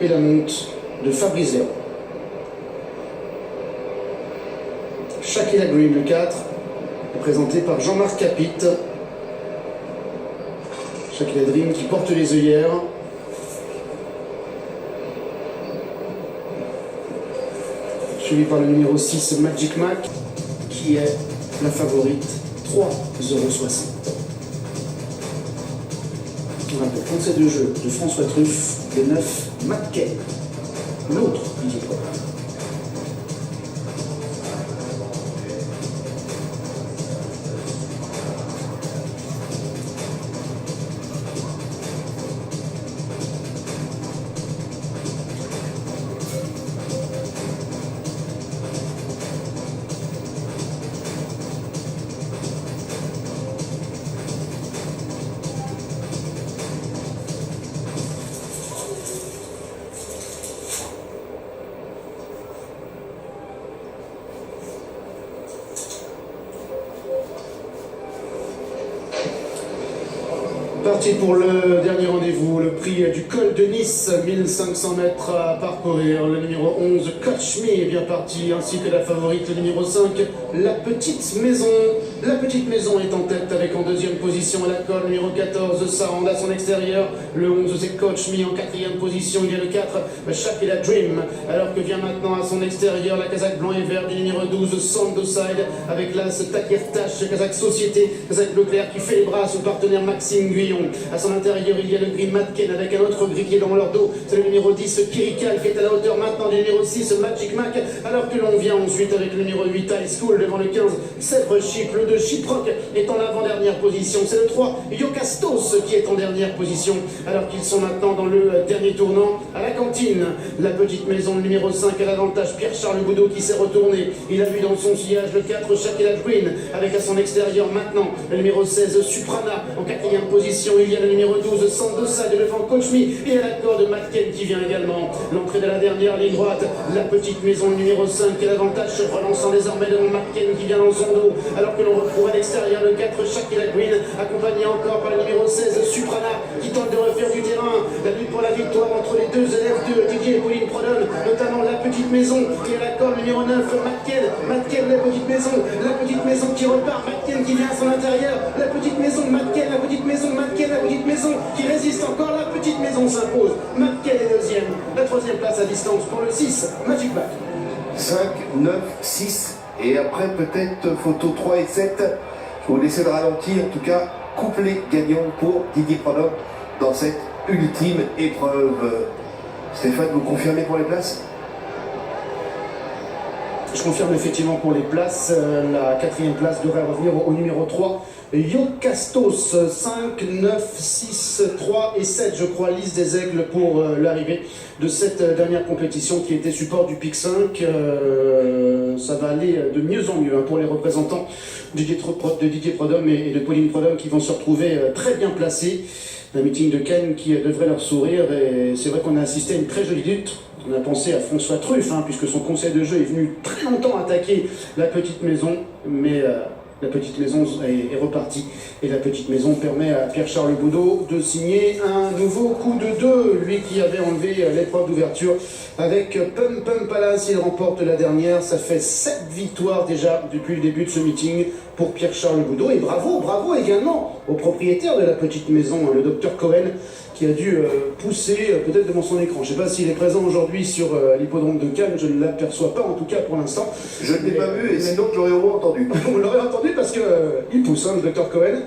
et la monte de Fabrice Léon. Shakila Dream, le 4, présenté par Jean-Marc Capit. Shakila Dream qui porte les œillères. Suivi par le numéro 6, Magic Mac, qui est la favorite, 3,60 €. On rappelle, conseil de jeu de François Truff, le 9, McKay, l'autre Didier Paul. Parti pour le dernier rendez-vous, le prix du col de Nice, 1500 mètres à parcourir. Le numéro 11, Coach Me, est bien parti, ainsi que la favorite, le numéro 5, La Petite Maison. La Petite Maison est en tête avec en deuxième position la colle, numéro 14, Sound à son extérieur. Le 11, c'est Coach Me en quatrième position. Il y a le 4, Shakila Dream. Alors que vient maintenant à son extérieur la casaque blanc et vert du numéro 12, Sandoside, avec l'as Takirtash, casaque Société, casaque bleu clair qui fait les bras à son partenaire Maxime Guyon. À son intérieur, il y a le gris Matken avec un autre gris qui est dans leur dos. C'est le numéro 10, Kirikal, qui est à la hauteur maintenant du numéro 6, Magic Mac. Alors que l'on vient ensuite avec le numéro 8, High School, devant le 15, Sèvres Chip. Le 2, Chiproc est en avant-dernière position. C'est le 3, Yokastos, qui est en dernière position. Alors qu'ils sont maintenant dans le dernier tournant à la cantine. La Petite Maison, le numéro 5, à l'avantage, Pierre-Charles Boudot qui s'est retourné. Il a vu dans son sillage le 4, Shakila Dream, avec à son extérieur maintenant le numéro 16, Suprana, en quatrième position. Il y a le numéro 12, Sandosa, devant Coach Me, et à l'accord de Matken qui vient également. L'entrée de la dernière ligne droite, la Petite Maison, le numéro 5, qui est l'avantage, relançant désormais devant Matken qui vient dans son dos. Alors que l'on retrouve à l'extérieur le 4, Shakila Green, accompagné encore par le numéro 16, Suprana, qui tente de refaire du terrain. La lutte pour la victoire entre les deux élèves de Didier et Pauline Prodhomme, notamment la Petite Maison, qui est à l'accord, le numéro 9, Matken, la Petite Maison, qui repart, Matken qui vient à son intérieur, la Petite Maison, Matken, la Petite Maison, la Petite Maison qui résiste encore, la Petite Maison s'impose. Matken est deuxième, la troisième place à distance pour le 6, Magic Back. 5, 9, 6, et après peut-être photo 3 et 7. Je vais vous laisser le ralentir, en tout cas, couplet gagnant pour Didier Prodhomme dans cette ultime épreuve. Stéphane, vous confirmez pour les places? Je confirme effectivement pour les places. La quatrième place devrait revenir au numéro 3. Yokastos, 5, 9, 6, 3 et 7, je crois, liste des aigles pour l'arrivée de cette dernière compétition qui était support du PIC 5. Ça va aller de mieux en mieux pour les représentants de Didier Prodhomme et de Pauline Prodhomme qui vont se retrouver très bien placés. Un meeting de Cannes qui devrait leur sourire, et c'est vrai qu'on a assisté à une très jolie lutte. On a pensé à François Truff, puisque son conseil de jeu est venu très longtemps attaquer la Petite Maison, mais la Petite Maison est repartie. Et la Petite Maison permet à Pierre-Charles Boudot de signer un nouveau coup de 2, lui qui avait enlevé l'épreuve d'ouverture avec Pum Pum Palace. Il remporte la dernière, ça fait 7 victoires déjà depuis le début de ce meeting pour Pierre-Charles Boudot. Et bravo également au propriétaire de la Petite Maison, le docteur Cohen, qui a dû pousser peut-être devant son écran. Je ne sais pas s'il est présent aujourd'hui sur l'hippodrome de Cannes, je ne l'aperçois pas en tout cas pour l'instant. Je ne l'ai pas vu, et sinon je l'aurais au moins entendu. On l'aurait entendu parce qu'il pousse, le docteur Cohen.